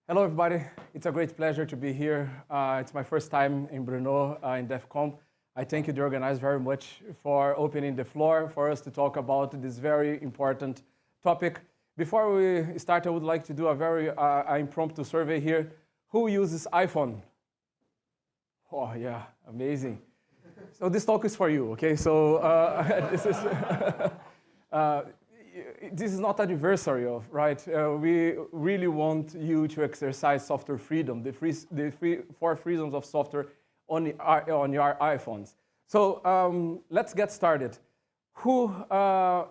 Hello, everybody. It's a great pleasure to be here. It's my first time in Brno in DevConf. I thank you, the organizers, very much for opening the floor for us to talk about this very important topic. Before we start, I would like to do a very impromptu survey here. Who uses iPhone? Oh, yeah, amazing. So this talk is for you, okay? So this is not anniversary of, right? We really want you to exercise software freedom, the four freedoms of software on your iPhones. So let's get started. Who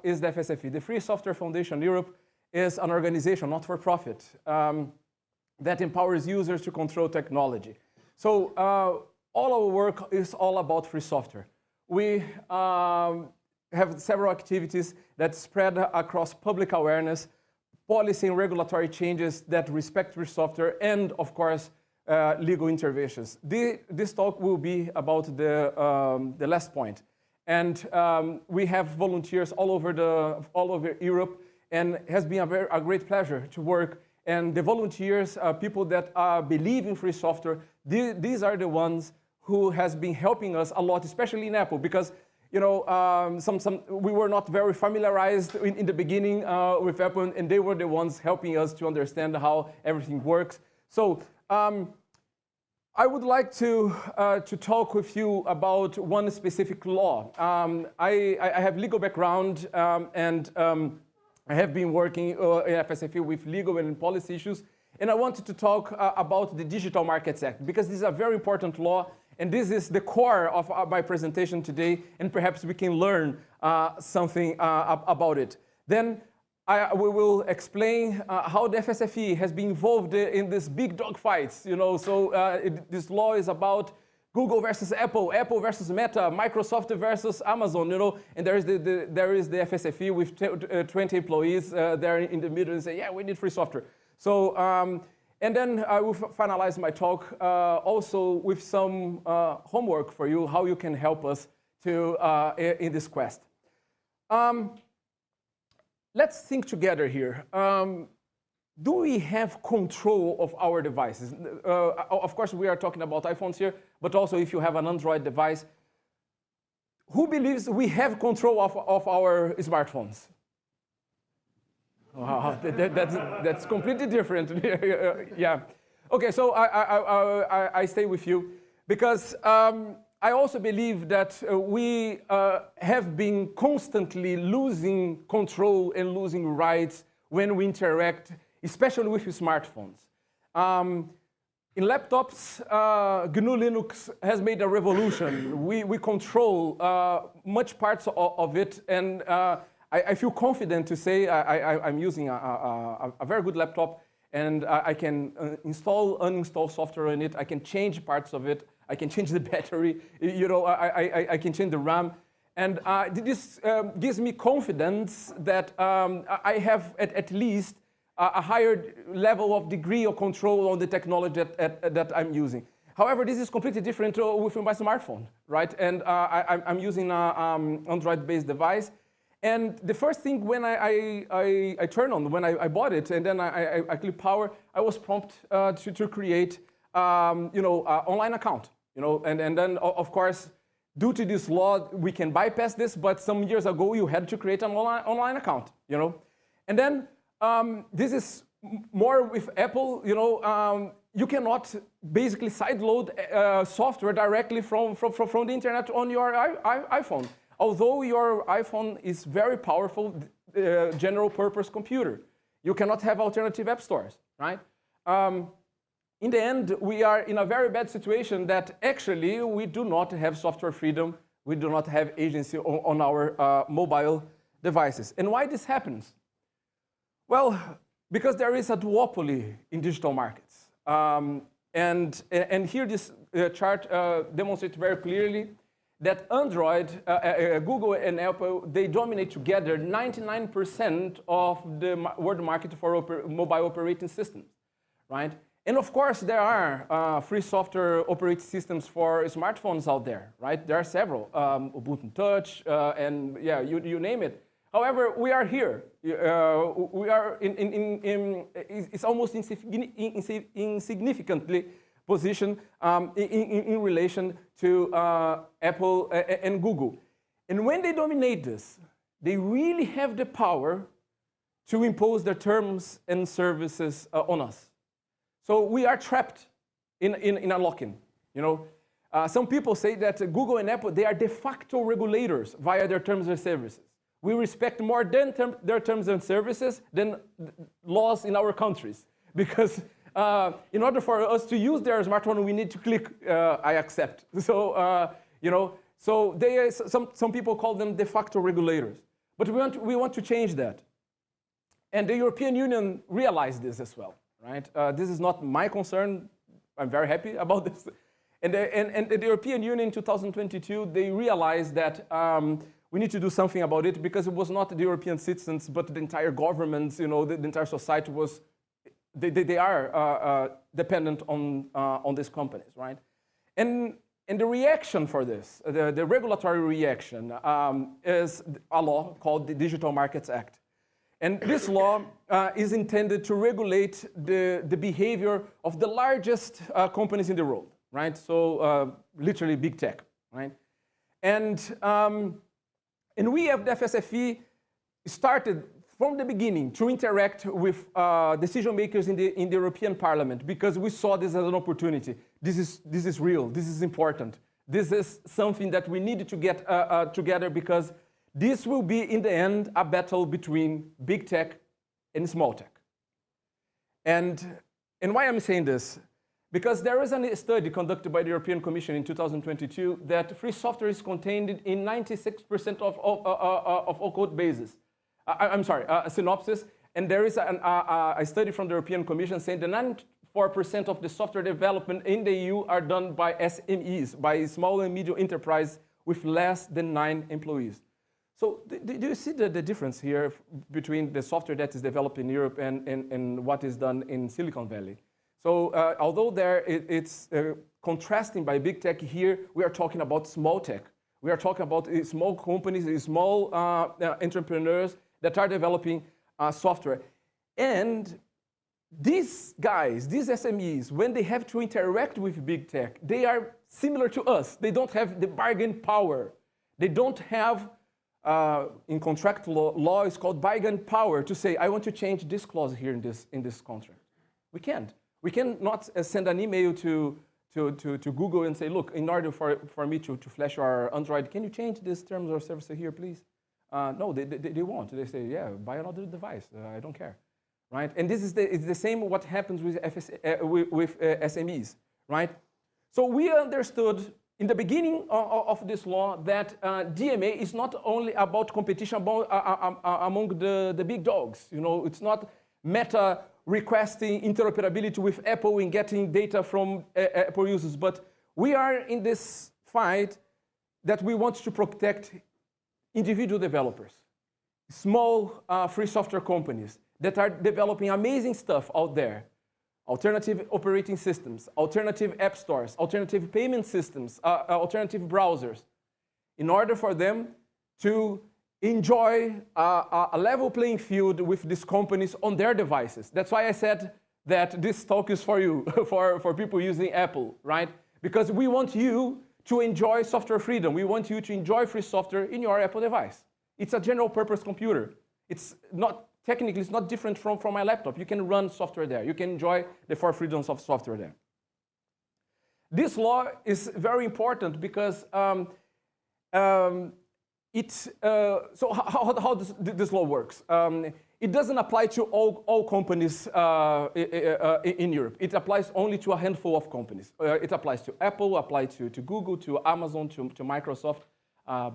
is the FSFE? The Free Software Foundation Europe is an organization, not for profit, that empowers users to control technology. So all our work is all about free software. We have several activities that spread across public awareness, policy and regulatory changes that respect free software, and of course, legal interventions. This talk will be about the last point. And we have volunteers all over Europe, and it has been a great pleasure to work. And the volunteers, people that believe in free software, these are the ones who has been helping us a lot, especially in Apple, because we were not very familiarized in the beginning with Apple, and they were the ones helping us to understand how everything works. So I would like to talk with you about one specific law. I have legal background, and I have been working in FSFE with legal and policy issues, and I wanted to talk about the Digital Markets Act, because this is a very important law. And this is the core of my presentation today, and perhaps we can learn something about it. Then we will explain how the FSFE has been involved in these big dog fights. This law is about Google versus Apple, Apple versus Meta, Microsoft versus Amazon. And there is the FSFE with 20 employees there in the middle and say, yeah, we need free software. So. And then I will finalize my talk also with some homework for you, how you can help us in this quest. Let's think together here. Do we have control of our devices? Of course, we are talking about iPhones here, but also if you have an Android device, who believes we have control of our smartphones? Wow, that's completely different. Yeah. Okay, so I stay with you because I also believe that we have been constantly losing control and losing rights when we interact, especially with smartphones. In laptops, GNU Linux has made a revolution. We control much parts of it, and I feel confident to say I'm using a very good laptop, and I can install, uninstall software in it. I can change parts of it. I can change the battery. I can change the RAM. And this gives me confidence that I have at least a higher level of degree of control on the technology that I'm using. However, this is completely different with my smartphone, right? And I'm using an Android-based device. And the first thing when I turn on, when I bought it, and then I click power, I was prompted to create, an online account, and then of course, due to this law, we can bypass this. But some years ago, you had to create an online account, and then this is more with Apple, you cannot basically sideload software directly from the internet on your iPhone. Although your iPhone is very powerful, general purpose computer, you cannot have alternative app stores, right? In the end, we are in a very bad situation that actually we do not have software freedom. We do not have agency on our mobile devices. And why this happens? Well, because there is a duopoly in digital markets. And here this chart demonstrates very clearly that Android, Google and Apple, they dominate together 99% of the world market for mobile operating systems, right? And of course, there are free software operating systems for smartphones out there, right? There are several, Ubuntu Touch, and yeah, you name it. However, we are here. We are it's almost insignificantly positioned in relation to Apple and Google. And when they dominate this, they really have the power to impose their terms and services on us. So we are trapped in a lock-in. Some people say that Google and Apple, they are de facto regulators via their terms and services. We respect more their terms and services than laws in our countries. Because in order for us to use their smartphone, we need to click, I accept. So, so some people call them de facto regulators. But we want to change that. And the European Union realized this as well, right? This is not my concern. I'm very happy about this. And the European Union in 2022, they realized that we need to do something about it because it was not the European citizens, but the entire governments, the entire society was, they are dependent on these companies, right? And the reaction for this, the regulatory reaction, is a law called the Digital Markets Act. And this law is intended to regulate the behavior of the largest companies in the world, right? So literally big tech, right? And we at the FSFE started from the beginning to interact with decision makers in the European Parliament because we saw this as an opportunity. This is real. This is important. This is something that we needed to get together because this will be, in the end, a battle between big tech and small tech. And why I'm saying this? Because there is a study conducted by the European Commission in 2022 that free software is contained in 96% of all code bases. I'm sorry, a synopsis. And there is a study from the European Commission saying that 94% of the software development in the EU are done by SMEs, by small and medium enterprise with less than 9 employees. So do you see the difference here between the software that is developed in Europe and what is done in Silicon Valley? So although it's contrasting by big tech, here we are talking about small tech. We are talking about small companies, small entrepreneurs that are developing software. And these guys, these SMEs, when they have to interact with big tech, they are similar to us. They don't have the bargain power. They don't have in contract law, it's called bargain power to say, I want to change this clause here in this contract. We can't. We cannot send an email to Google and say, look, in order for me to flash our Android, can you change this terms or services here, please? No, they won't. They say, yeah, buy another device. I don't care, right? And this is it's the same what happens with SMEs, right? So we understood in the beginning of this law that DMA is not only about competition among the big dogs. It's not Meta requesting interoperability with Apple and getting data from Apple users, but we are in this fight that we want to protect individual developers, small free software companies that are developing amazing stuff out there. Alternative operating systems, alternative app stores, alternative payment systems, alternative browsers, in order for them to enjoy a level playing field with these companies on their devices. That's why I said that this talk is for you, for people using Apple, right? Because we want you to enjoy software freedom. We want you to enjoy free software in your Apple device. It's a general purpose computer. It's not technically, it's not different from my laptop. You can run software there. You can enjoy the 4 freedoms of software there. This law is very important because so how does this law works? It doesn't apply to all companies in Europe. It applies only to a handful of companies. It applies to Apple, applies to Google, to Amazon, to Microsoft,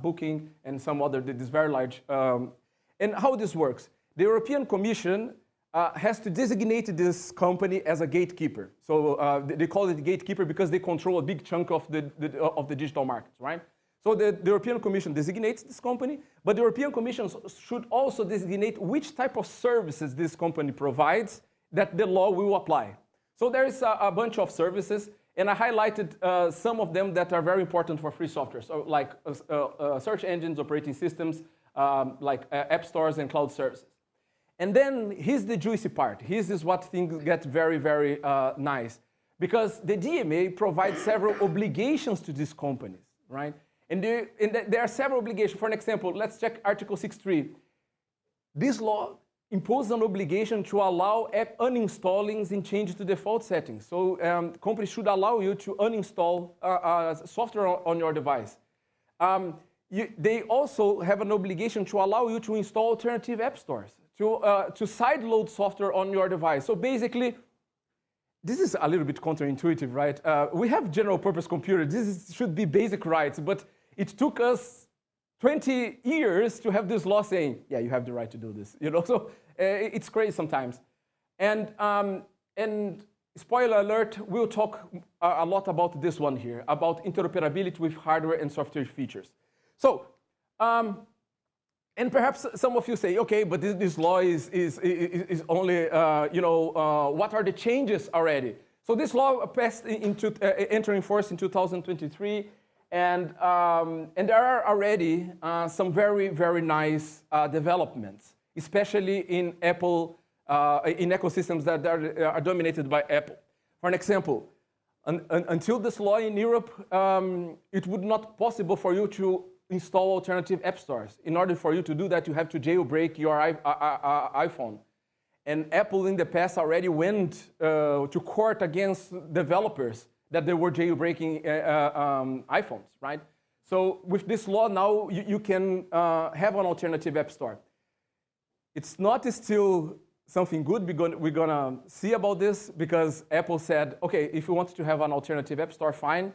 Booking, and some other, this very large. And how this works? The European Commission has to designate this company as a gatekeeper. So they call it gatekeeper because they control a big chunk of the digital markets, right? So the European Commission designates this company, but the European Commission should also designate which type of services this company provides that the law will apply. So there is a bunch of services, and I highlighted some of them that are very important for free software. So like search engines, operating systems, like app stores and cloud services. And then here's the juicy part. Here's is what things get very, very nice. Because the DMA provides several obligations to these companies, right? And there are several obligations. For an example, let's check Article 6.3. This law imposes an obligation to allow app uninstalling and change to default settings. So companies should allow you to uninstall software on your device. They also have an obligation to allow you to install alternative app stores, to sideload software on your device. So basically, this is a little bit counterintuitive, right? We have general purpose computers. This should be basic rights, but it took us 20 years to have this law saying, yeah, you have the right to do this. You know, so it's crazy sometimes. And spoiler alert, we'll talk a lot about this one here, about interoperability with hardware and software features. So, and perhaps some of you say, okay, but this law is only, what are the changes already? So this law passed entering force in 2023, and there are already some very, very nice developments, especially in Apple, in ecosystems that are dominated by Apple. For an example, until this law in Europe, it would not be possible for you to install alternative app stores. In order for you to do that, you have to jailbreak your iPhone. And Apple in the past already went to court against developers that they were jailbreaking iPhones, right? So with this law now, you can have an alternative app store. It's not still something good. We're gonna see about this because Apple said, okay, if you want to have an alternative app store, fine.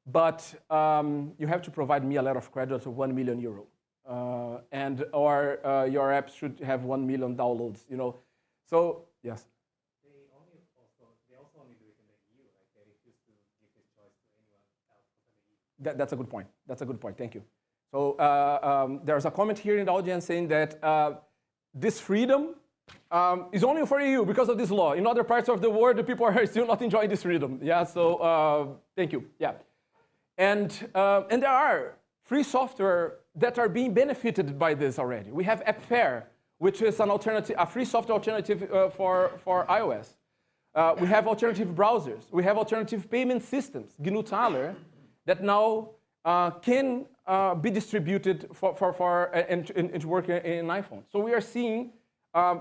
But you have to provide me a letter of credit of €1 million, or your app should have 1 million downloads. You know, so yes. They also only do it in the EU, like they refuse to give this choice to anyone else in the EU. That's a good point. That's a good point. Thank you. So there's a comment here in the audience saying that this freedom is only for EU because of this law. In other parts of the world, the people are still not enjoying this freedom. Yeah. So thank you. Yeah. And there are free software that are being benefited by this already. We have AppFair, which is an alternative, a free software alternative for iOS. We have alternative browsers. We have alternative payment systems, GNU Taler, that now can be distributed and work in iPhone. So we are seeing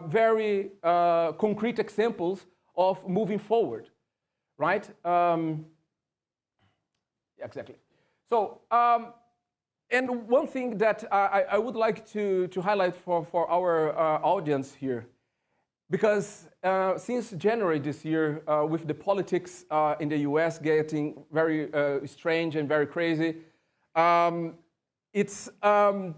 very concrete examples of moving forward, right? Exactly. So, and one thing that I would like to highlight for our audience here, because since January this year, with the politics in the US getting very strange and very crazy, it's the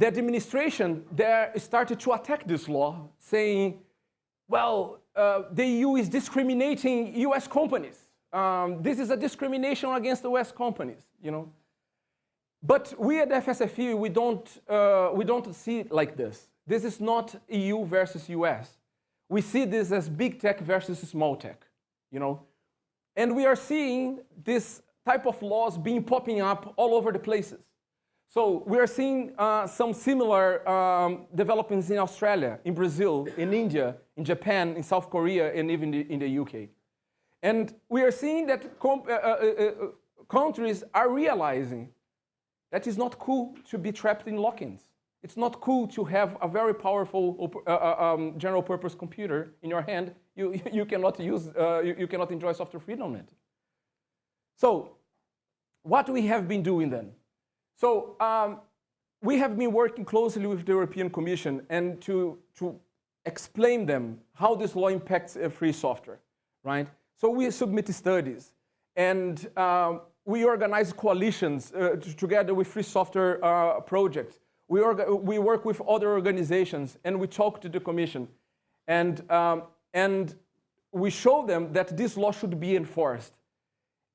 administration there started to attack this law, saying, well, the EU is discriminating US companies. This is a discrimination against the West companies, you know. But we at FSFE, we don't see it like this. This is not EU versus US. We see this as big tech versus small tech, you know. And we are seeing this type of laws being popping up all over the places. So we are seeing some similar developments in Australia, in Brazil, in India, in Japan, in South Korea, and even in the UK. And we are seeing that countries are realizing that it's not cool to be trapped in lock-ins. It's not cool to have a very powerful general purpose computer in your hand. You cannot use, you cannot enjoy software freedom on it. So what we have been doing then? So we have been working closely with the European Commission and to explain them how this law impacts free software, right? So we submit studies, and we organize coalitions together with free software projects. We work with other organizations, and we talk to the Commission, and we show them that this law should be enforced.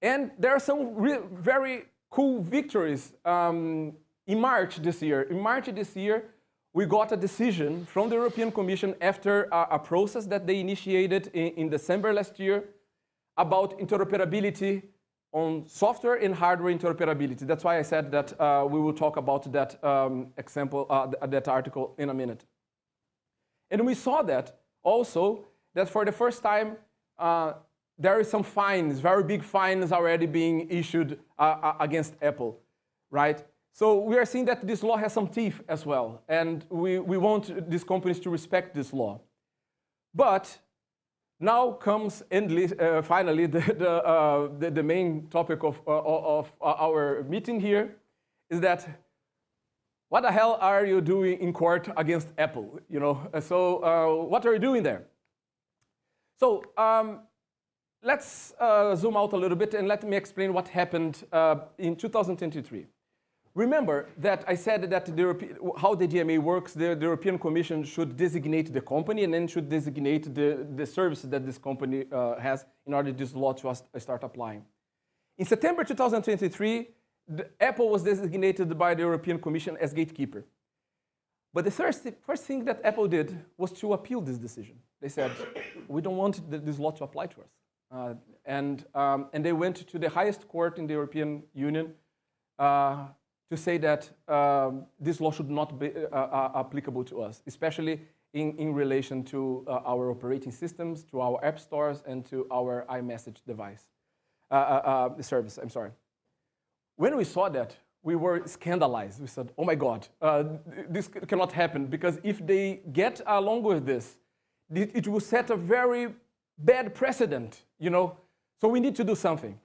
And there are some very cool victories in March this year. In March this year, we got a decision from the European Commission after a process that they initiated in December last year about interoperability on software and hardware interoperability. That's why I said that we will talk about that example, that article in a minute. And we saw that also, that for the first time, there is some fines, very big fines already being issued against Apple, right? So we are seeing that this law has some teeth as well, and we want these companies to respect this law. But now comes finally the main topic of our meeting here, is that what the hell are you doing in court against Apple? You know, so what are you doing there? So let's zoom out a little bit and let me explain what happened in 2023. Remember that I said that how the DMA works, the European Commission should designate the company and then should designate the services that this company has in order this law to start applying. In September 2023, Apple was designated by the European Commission as gatekeeper. But the first thing that Apple did was to appeal this decision. They said, we don't want this law to apply to us. And they went to the highest court in the European Union to say that this law should not be applicable to us, especially in relation to our operating systems, to our app stores, and to our iMessage device service. I'm sorry. When we saw that, we were scandalized. We said, oh my God, this cannot happen, because if they get along with this, it will set a very bad precedent, you know? So we need to do something.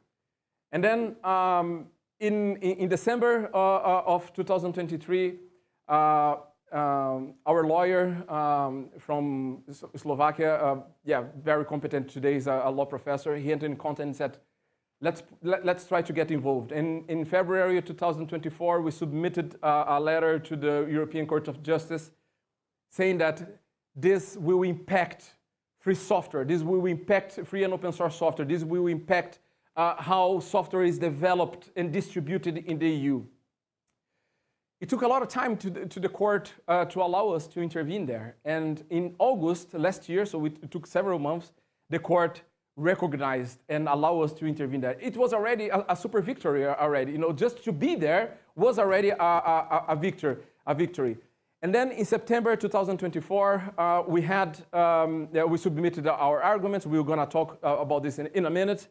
And then in December of 2023, our lawyer from Slovakia, very competent today, is a law professor, he entered in contact and said, let's try to get involved. And in February 2024, we submitted a letter to the European Court of Justice saying that this will impact free software, this will impact free and open source software, this will impact how software is developed and distributed in the EU. It took a lot of time to the court to allow us to intervene there. And in August last year, so it took several months, the court recognized and allowed us to intervene there. It was already a super victory already. You know, just to be there was already a victory. And then in September 2024, we submitted our arguments. We're going to talk about this in a minute.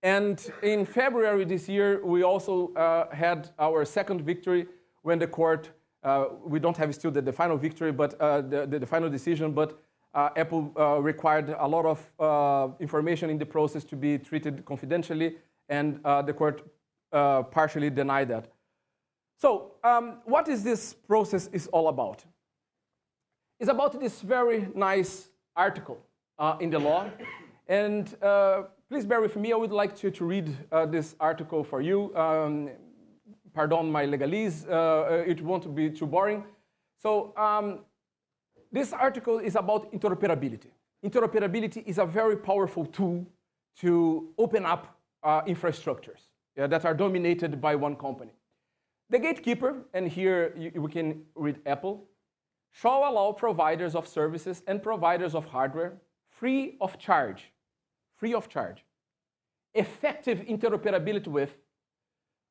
And in February this year, we also had our second victory when the court, we don't have still the final victory, but the final decision, but Apple required a lot of information in the process to be treated confidentially, and the court partially denied that. So what is this process is all about? It's about this very nice article in the law. And please bear with me, I would like to read this article for you. Pardon my legalese, it won't be too boring. So this article is about interoperability. Interoperability is a very powerful tool to open up infrastructures that are dominated by one company. The gatekeeper, and here we can read Apple, shall allow providers of services and providers of hardware free of charge, effective interoperability with,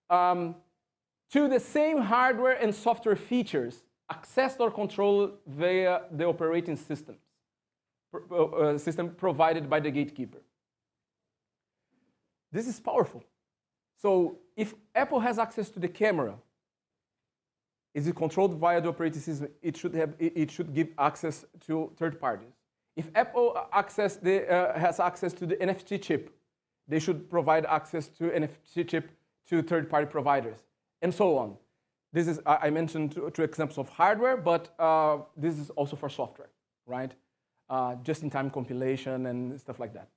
to the same hardware and software features accessed or controlled via the operating system provided by the gatekeeper. This is powerful. So if Apple has access to the camera, is it controlled via the operating system? It should give access to third parties. If Apple has access to the NFC chip, they should provide access to NFC chip to third-party providers, and so on. This is, I mentioned two examples of hardware, but this is also for software, right? Just-in-time compilation and stuff like that.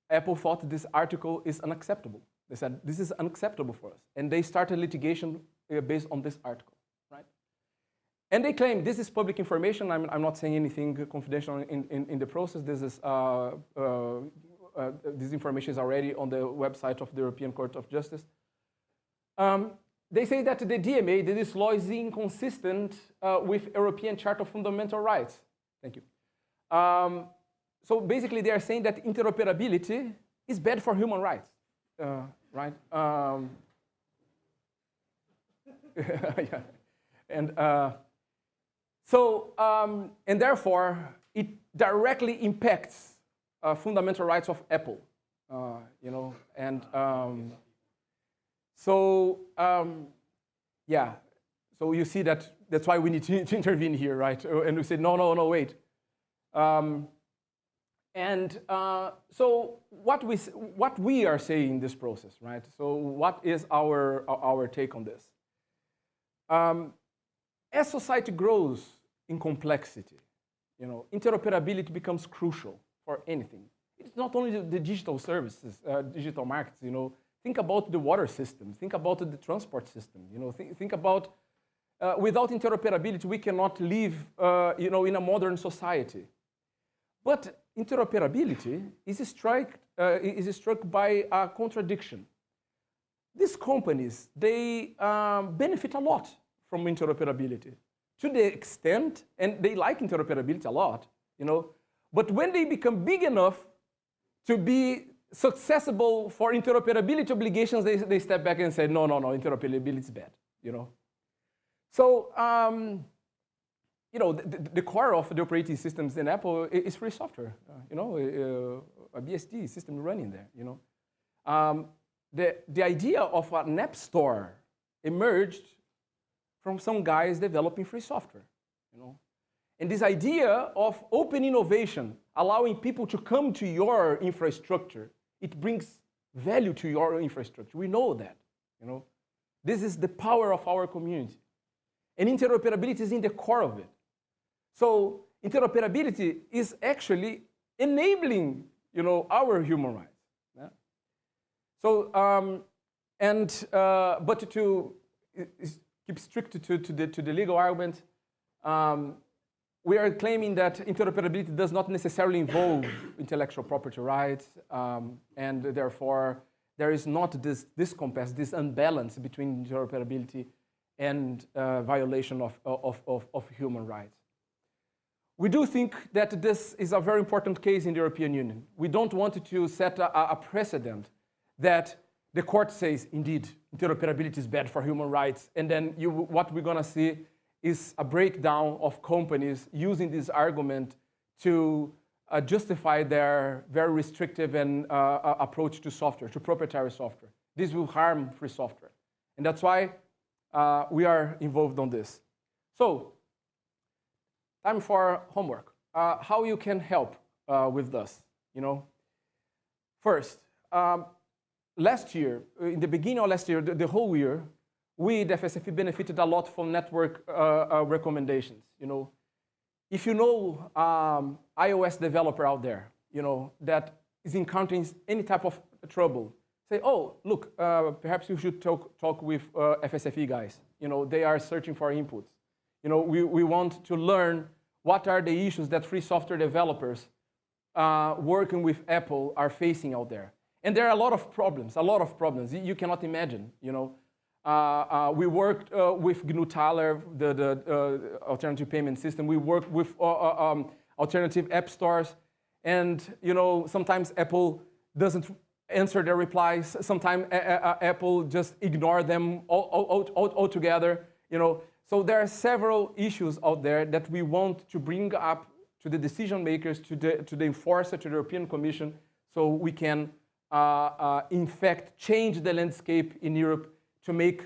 Apple thought this article is unacceptable. They said, this is unacceptable for us. And they started litigation based on this article, right? And they claim this is public information. I'm not saying anything confidential in the process. This information is already on the website of the European Court of Justice. They say that the DMA, this law, is inconsistent with European Charter of Fundamental Rights. Thank you. so basically, they are saying that interoperability is bad for human rights, right? Yeah. And and therefore, it directly impacts fundamental rights of Apple, you know, and yeah. So you see that's why we need to intervene here, right? And we said, no, wait. So what we are saying in this process, right? So what is our take on this? As society grows in complexity, you know, interoperability becomes crucial for anything. It's not only the digital services, digital markets, you know. Think about the water system. Think about the transport system. You know, think about without interoperability, we cannot live, you know, in a modern society. But interoperability is struck by a contradiction. These companies, they benefit a lot from interoperability, to the extent, and they like interoperability a lot, you know. But when they become big enough to be successful for interoperability obligations, they step back and say, no, interoperability is bad, you know. So, you know, the core of the operating systems in Apple is free software, you know, a BSD system running there, you know. The idea of an app store emerged from some guys developing free software, you know. And this idea of open innovation, allowing people to come to your infrastructure, it brings value to your infrastructure. We know that, you know. This is the power of our community. And interoperability is in the core of it. So interoperability is actually enabling, you know, our human rights. Yeah? So, but to keep strict to the legal argument, we are claiming that interoperability does not necessarily involve intellectual property rights, and therefore there is not this discompass, this unbalance between interoperability and violation of human rights. We do think that this is a very important case in the European Union. We don't want to set a precedent that the court says, indeed, interoperability is bad for human rights, and then what we're going to see is a breakdown of companies using this argument to justify their very restrictive approach to software, to proprietary software. This will harm free software. And that's why we are involved on this. So, time for homework. How you can help with this, you know? First, last year, in the beginning of last year, the whole year, we, the FSFE, benefited a lot from network recommendations, you know. If you know iOS developer out there, you know, that is encountering any type of trouble, say, oh, look, perhaps you should talk with FSFE guys. You know, they are searching for inputs. You know, we want to learn what are the issues that free software developers working with Apple are facing out there. And there are a lot of problems you cannot imagine, you know. We worked with GNU Tyler, the alternative payment system. We worked with alternative app stores. And, you know, sometimes Apple doesn't answer their replies. Sometimes Apple just ignore them altogether, you know. So there are several issues out there that we want to bring up to the decision makers, to the enforcer, to the European Commission, so we can, in fact, change the landscape in Europe to make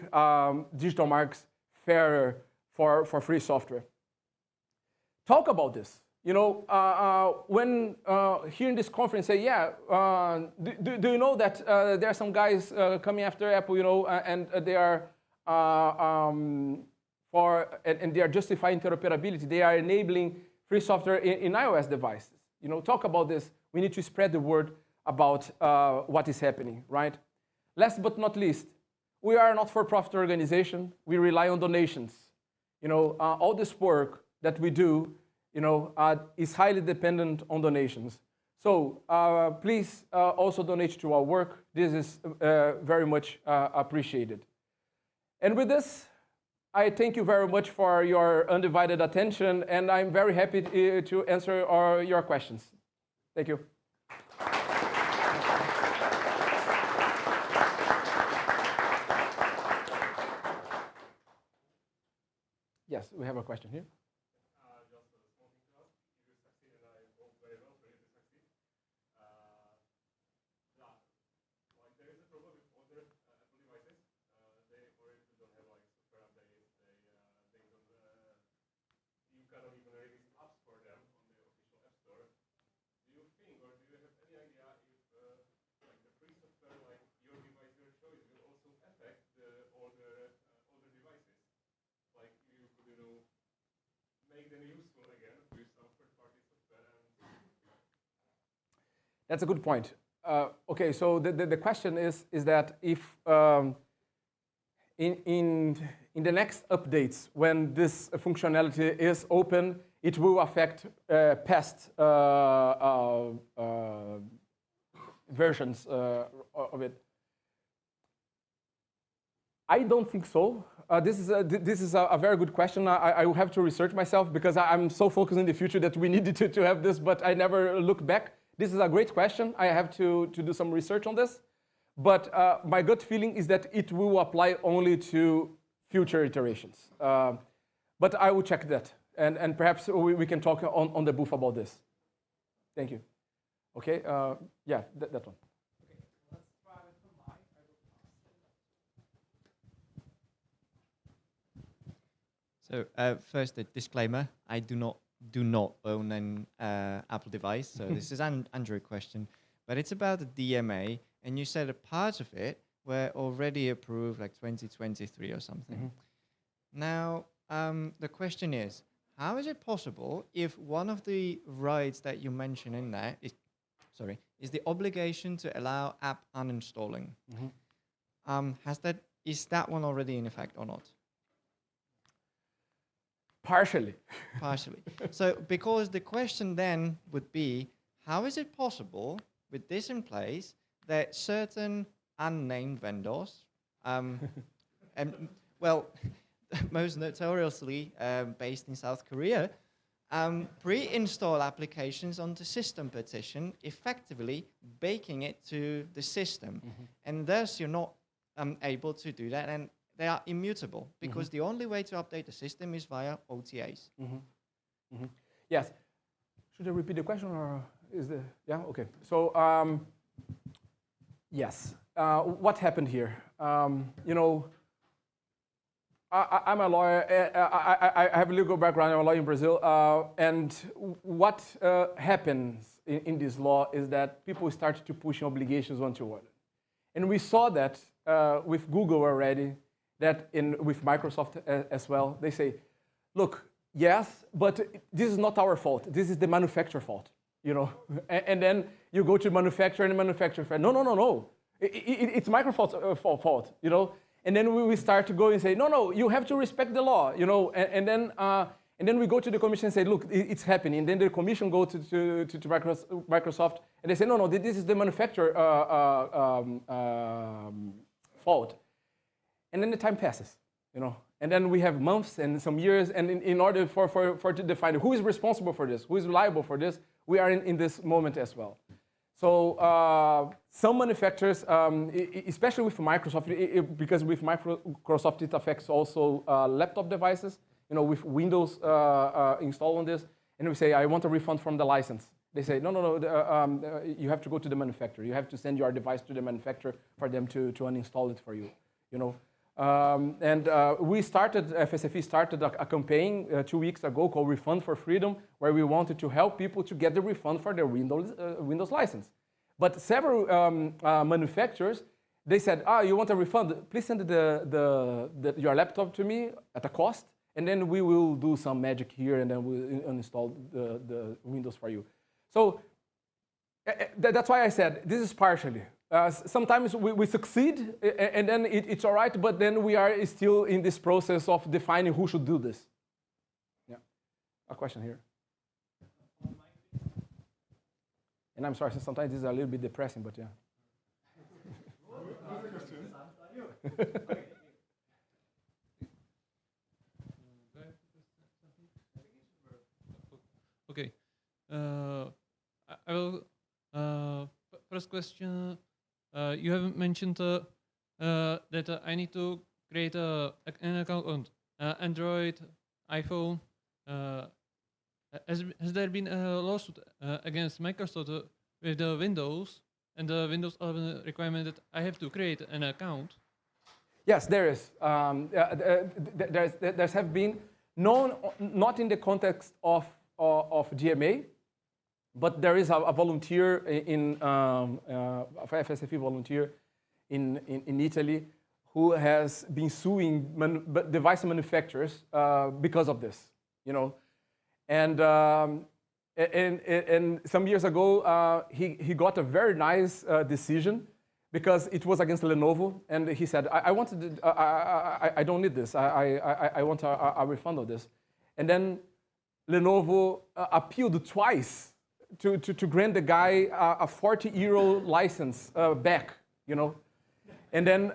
digital markets fairer for free software. Talk about this. You know, when here in this conference say, yeah, do you know that there are some guys coming after Apple, you know, and they are and they are justifying interoperability. They are enabling free software in iOS devices. You know, talk about this. We need to spread the word about what is happening, right? Last but not least, we are a not-for-profit organization. We rely on donations. You know, all this work that we do, you know, is highly dependent on donations. So please also donate to our work. This is very much appreciated. And with this, I thank you very much for your undivided attention, and I'm very happy to answer your questions. Thank you. Yes, we have a question here. Just a small thing to ask. If you succeed, and I hope very well for you to succeed, like there is a problem with older Apple devices. They already don't have like super updates. They don't. You cannot even release apps for them on the official App Store. Do you think, or do you have any idea if like the free software, like your device, your choice, will also affect the older devices? Like you could, make them useful again with some third-party software. That's a good point. Okay, so the question is that if in the next updates, when this functionality is open, it will affect past versions of it. I don't think so. This is a very good question. I will have to research myself because I'm so focused in the future that we needed to have this, but I never look back. This is a great question. I have to do some research on this. But my gut feeling is that it will apply only to future iterations. But I will check that. And perhaps we can talk on the booth about this. Thank you. Okay, yeah, that one. So first, a disclaimer: I do not own an Apple device, so this is an Android question. But it's about the DMA, and you said a part of it were already approved, like 2023 or something. Now, the question is, how is it possible if one of the rights that you mention in there is the obligation to allow app uninstalling? Is that one already in effect or not? Partially. Partially. So, because the question then would be, how is it possible with this in place that certain unnamed vendors, and well, most notoriously based in South Korea, pre-install applications onto system partition, effectively baking it to the system, and thus you're not able to do that, and they are immutable because the only way to update the system is via OTAs. Yes. Should I repeat the question or is the yeah? Okay. So yes. What happened here? I'm a lawyer. I have a legal background. I'm a lawyer in Brazil. And what happens in this law is that people start to push obligations onto one. And we saw that with Google already, that with Microsoft as well. They say, look, yes, but this is not our fault. This is the manufacturer's fault, And then you go to manufacturer and the manufacturer says, no. It's Microsoft's fault, And then we start to go and say, no, you have to respect the law, And then we go to the commission and say, look, it's happening. And then the commission go to Microsoft and they say, no, this is the manufacturer fault. And then the time passes, And then we have months and some years. And in order for to define who is responsible for this, who is liable for this, we are in this moment as well. So some manufacturers, especially with Microsoft, because with Microsoft it affects also laptop devices, with Windows installed on this, and we say, I want a refund from the license. They say, no, you have to go to the manufacturer. You have to send your device to the manufacturer for them to uninstall it for you, FSFE started a campaign 2 weeks ago called Refund for Freedom, where we wanted to help people to get the refund for their Windows license. But several manufacturers, they said, you want a refund? Please send your laptop to me at a cost, and then we will do some magic here, and then we'll uninstall the Windows for you. So that's why I said this is partially. Sometimes we succeed, and then it's all right, but then we are still in this process of defining who should do this. Yeah. A question here. And I'm sorry, sometimes this is a little bit depressing, but yeah. Okay. I will. First question. You have mentioned that I need to create an account on Android, iPhone. Has there been a lawsuit against Microsoft with the Windows and the Windows 11 requirement that I have to create an account? Yes, there is. There's have been, not in the context of DMA, but there is a volunteer in FSFE volunteer in Italy who has been suing device manufacturers because of this, you know, and some years ago he got a very nice decision because it was against Lenovo, and he said, I don't need this. I want a refund of this, and then Lenovo appealed twice to grant the guy a 40-euro license back, you know, and then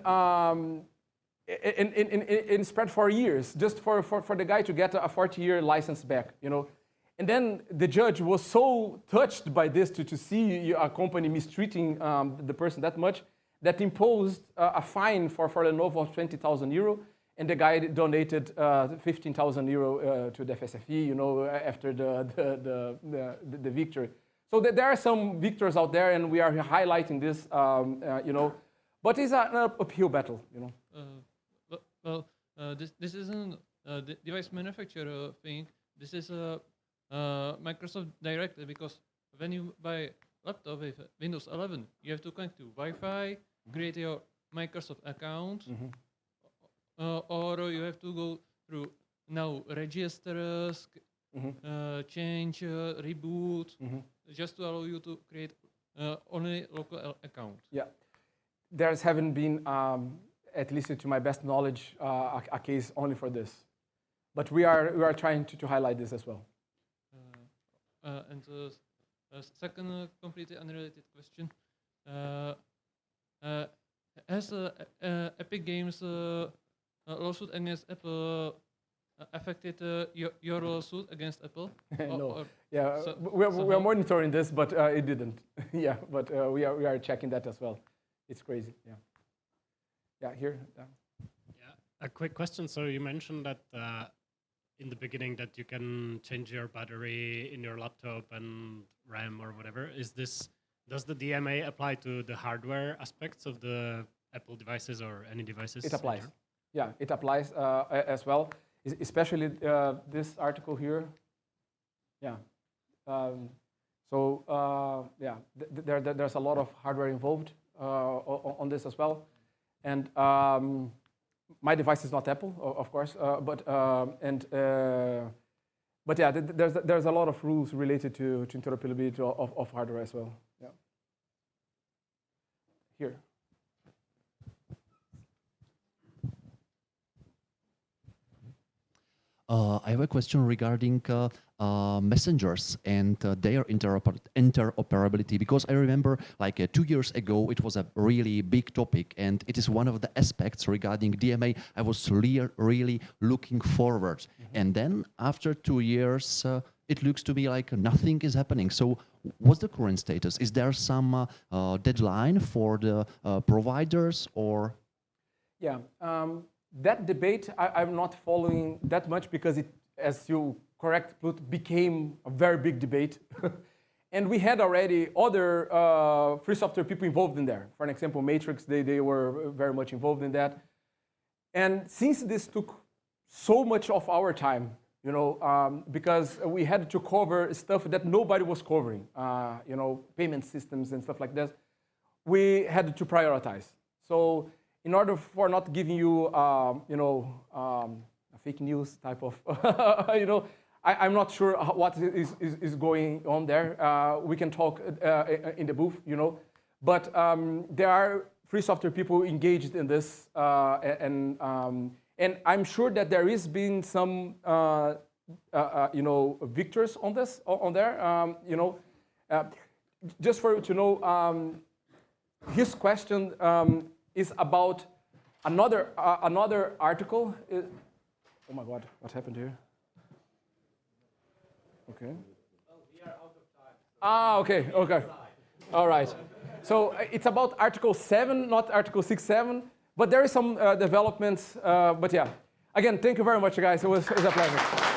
it spread for years just for the guy to get a 40-year license back, you know, and then the judge was so touched by this to see a company mistreating the person that much that imposed a fine for Lenovo of 20,000 euro. And the guy donated 15,000 euro to the FSFE, you know, after the victory. So there are some victors out there, and we are highlighting this, you know. But it's an uphill battle, you know. This isn't the device manufacturer thing. This is a Microsoft directly, because when you buy laptop with Windows 11, you have to connect to Wi-Fi, create your Microsoft account. Or you have to go through now registers, change, reboot, just to allow you to create only local account. Yeah, there's haven't been, at least to my best knowledge, a case only for this, but we are trying to highlight this as well. And a second, completely unrelated question: has Epic Games lawsuit against Apple affected your lawsuit against Apple? No. We are monitoring this, but it didn't. Yeah, but we are checking that as well. It's crazy. Yeah. Yeah, here. Yeah, a quick question. So you mentioned that in the beginning that you can change your battery in your laptop and RAM or whatever. Does the DMA apply to the hardware aspects of the Apple devices or any devices? It applies. Yeah, it applies as well, especially this article here. Yeah. Yeah, there's a lot of hardware involved on this as well, and my device is not Apple, of course, but yeah, there's a lot of rules related to interoperability of hardware as well. Yeah. Here. I have a question regarding messengers and their interoperability, because I remember like 2 years ago it was a really big topic, and it is one of the aspects regarding DMA I was really looking forward. And then after 2 years it looks to be like nothing is happening. So what's the current status? Is there some deadline for the providers, or? Yeah. That debate, I'm not following that much because it, as you correct, became a very big debate. And we had already other free software people involved in there. For an example, Matrix, they were very much involved in that. And since this took so much of our time, you know, because we had to cover stuff that nobody was covering, you know, payment systems and stuff like that, we had to prioritize. So in order for not giving you, you know, a fake news type of, you know, I'm not sure what is going on there. We can talk in the booth, you know, but there are free software people engaged in this, and I'm sure that there has been some, you know, victors on this, on there, you know. Just for you to know, his question is about another article. Oh my God, what happened here? Okay. Well, we are out of time. Ah, okay, okay. All right. So it's about Article 7, not Article 6.7, but there is some developments, but yeah. Again, thank you very much, guys. It was a pleasure.